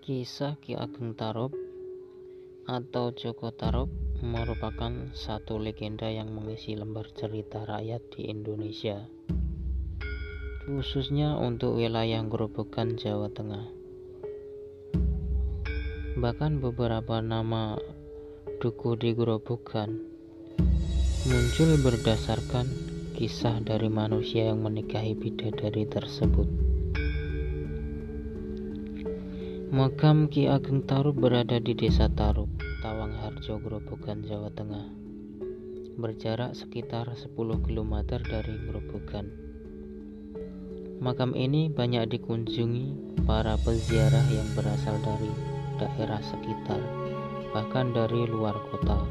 Kisah Ki Ageng Tarub atau Joko Tarub merupakan satu legenda yang mengisi lembar cerita rakyat di Indonesia, khususnya untuk wilayah Grobogan, Jawa Tengah. Bahkan beberapa nama duku di Grobogan muncul berdasarkan kisah dari manusia yang menikahi bidadari tersebut. Makam Ki Ageng Tarub berada di Desa Tarub, Tawangharjo, Grobogan, Jawa Tengah, berjarak sekitar 10 km dari Grobogan. Makam ini banyak dikunjungi para peziarah yang berasal dari daerah sekitar, bahkan dari luar kota.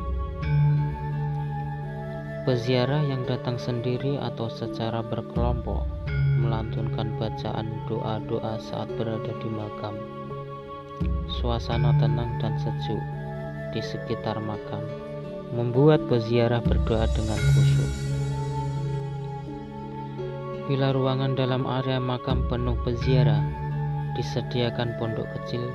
Peziarah yang datang sendiri atau secara berkelompok melantunkan bacaan doa-doa saat berada di makam. Suasana tenang dan sejuk di sekitar makam membuat peziarah berdoa dengan khusyuk. Bila ruangan dalam area makam penuh peziarah, disediakan pondok kecil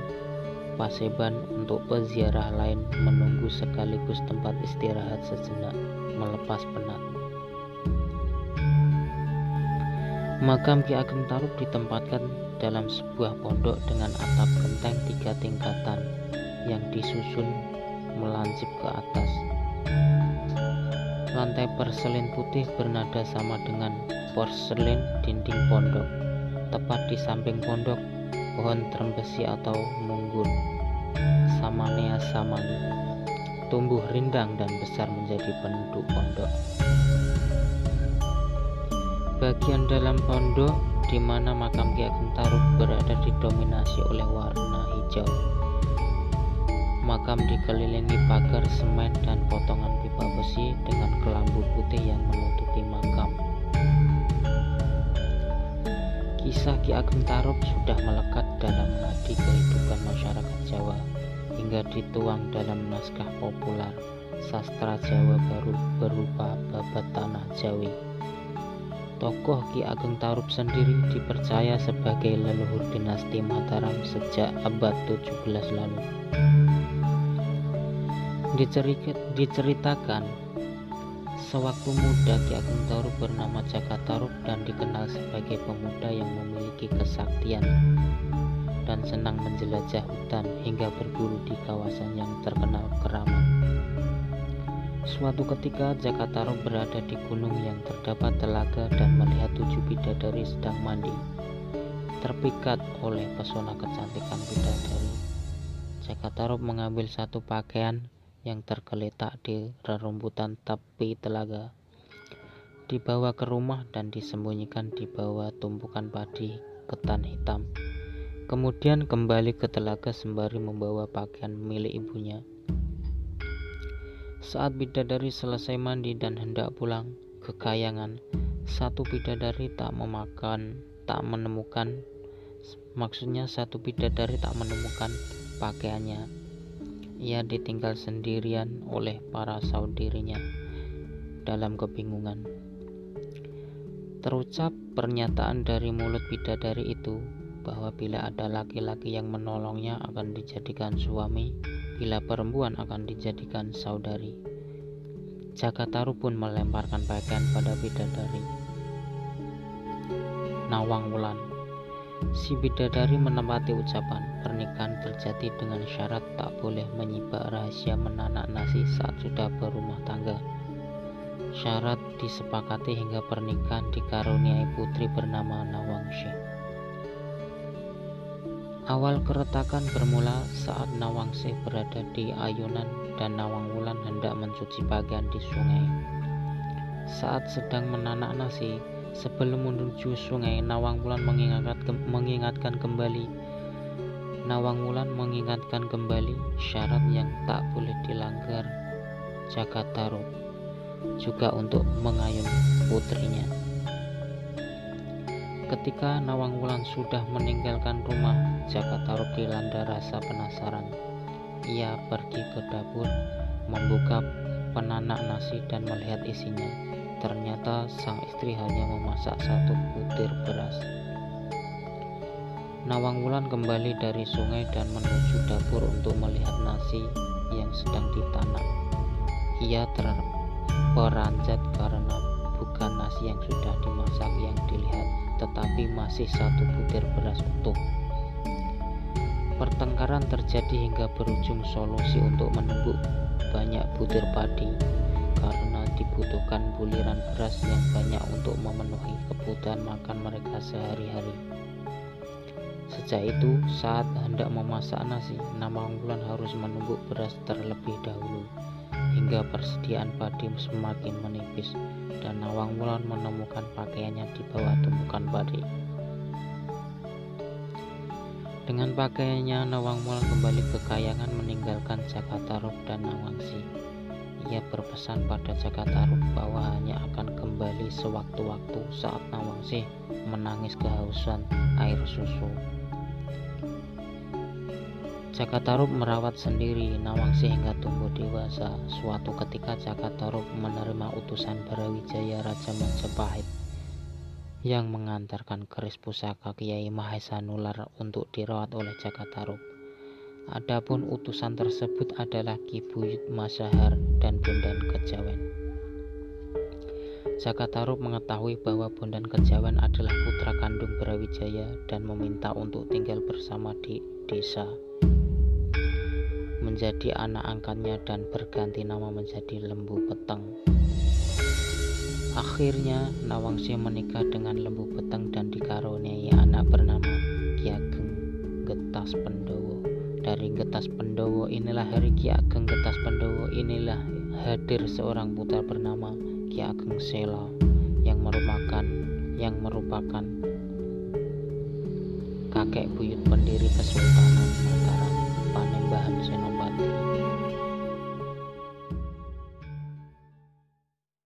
paseban untuk peziarah lain menunggu sekaligus tempat istirahat sejenak melepas penat. Makam Ki Ageng Tarub ditempatkan dalam sebuah pondok dengan atap genteng 3 tingkatan yang disusun melansip ke atas. Lantai porselin putih bernada sama dengan porselin dinding pondok. Tepat di samping pondok, pohon trembesi atau munggur Samanea samani tumbuh rindang dan besar menjadi penduduk pondok. Bagian dalam pondok di mana makam Ki Ageng Tarub berada didominasi oleh warna hijau. Makam dikelilingi pagar semen dan potongan pipa besi dengan kelambu putih yang menutupi makam. Kisah Ki Ageng Tarub sudah melekat dalam nadi kehidupan masyarakat Jawa hingga dituang dalam naskah populer sastra Jawa baru berupa Babat Tanah Jawi. Tokoh Ki Ageng Tarub sendiri dipercaya sebagai leluhur dinasti Mataram sejak abad 17 lalu. Diceritakan, sewaktu muda Ki Ageng Tarub bernama Jaka Tarub dan dikenal sebagai pemuda yang memiliki kesaktian dan senang menjelajah hutan hingga berburu di kawasan yang terkenal keramat. Suatu ketika Jaka Tarub berada di gunung yang terdapat telaga dan melihat 7 bidadari sedang mandi. Terpikat oleh pesona kecantikan bidadari, Jaka Tarub mengambil satu pakaian yang tergeletak di rerumputan tepi telaga, dibawa ke rumah dan disembunyikan di bawah tumpukan padi ketan hitam. Kemudian kembali ke telaga sembari membawa pakaian milik ibunya. Saat bidadari selesai mandi dan hendak pulang ke kayangan, satu bidadari tak menemukan pakaiannya. Ia ditinggal sendirian oleh para saudarinya. Dalam kebingungan, terucap pernyataan dari mulut bidadari itu bahwa bila ada laki-laki yang menolongnya akan dijadikan suami, bila perempuan akan dijadikan saudari. Jaka Tarub pun melemparkan pakaian pada bidadari. Nawang Wulan, si bidadari menepati ucapan. Pernikahan terjadi dengan syarat tak boleh menyibak rahasia menanak nasi saat sudah berumah tangga. Syarat disepakati hingga pernikahan dikaruniai putri bernama Nawangsi. Awal keretakan bermula saat Nawangsih berada di ayunan dan Nawang Wulan hendak mencuci pakaian di sungai. Saat sedang menanak nasi, sebelum menuju sungai, Nawang Wulan mengingatkan kembali syarat yang tak boleh dilanggar Jaka Tarub, juga untuk mengayun putrinya. Ketika Nawang Wulan sudah meninggalkan rumah, Jaka Tarub dilanda rasa penasaran. Ia pergi ke dapur, membuka penanak nasi dan melihat isinya. Ternyata sang istri hanya memasak 1 butir beras. Nawang Wulan kembali dari sungai dan menuju dapur untuk melihat nasi yang sedang ditanak. Ia terperanjat karena bukan nasi yang sudah dimasak yang dilihat, tetapi masih satu butir beras utuh. Pertengkaran terjadi hingga berujung solusi untuk menumbuk banyak butir padi, karena dibutuhkan buliran beras yang banyak untuk memenuhi kebutuhan makan mereka sehari-hari. Sejak itu, saat hendak memasak nasi, Nawang Wulan harus menumbuk beras terlebih dahulu hingga persediaan padi semakin menipis, dan Nawang Wulan menemukan pakaiannya di bawah tumpukan padi. Dengan pakaiannya, Nawang Wulan kembali ke kayangan meninggalkan Jakatarup dan Nawangsi. Ia berpesan pada Jakatarup bahwa hanya akan kembali sewaktu-waktu saat Nawangsi menangis kehausan air susu. Jakatarup merawat sendiri Nawangsi hingga tumbuh dewasa. Suatu ketika Jakatarup menerima utusan Brawijaya Raja Majapahit yang mengantarkan keris pusaka Kiai Mahesa Nular untuk dirawat oleh Jakatarup. Adapun utusan tersebut adalah Ki Buyut Masahar dan Bondan Kejawen. Jakatarup mengetahui bahwa Bondan Kejawen adalah putra kandung Brawijaya dan meminta untuk tinggal bersama di desa, menjadi anak angkatnya dan berganti nama menjadi Lembu Peteng. Akhirnya Nawangsi menikah dengan Lembu Peteng dan dikaruniai anak bernama Ki Ageng Getas Pendowo. Dari Getas Pendowo inilah Ki Ageng Getas Pendowo inilah hadir seorang putra bernama Ki Ageng Sela yang merupakan kakek buyut pendiri Kesultanan Mataram, Panembahan,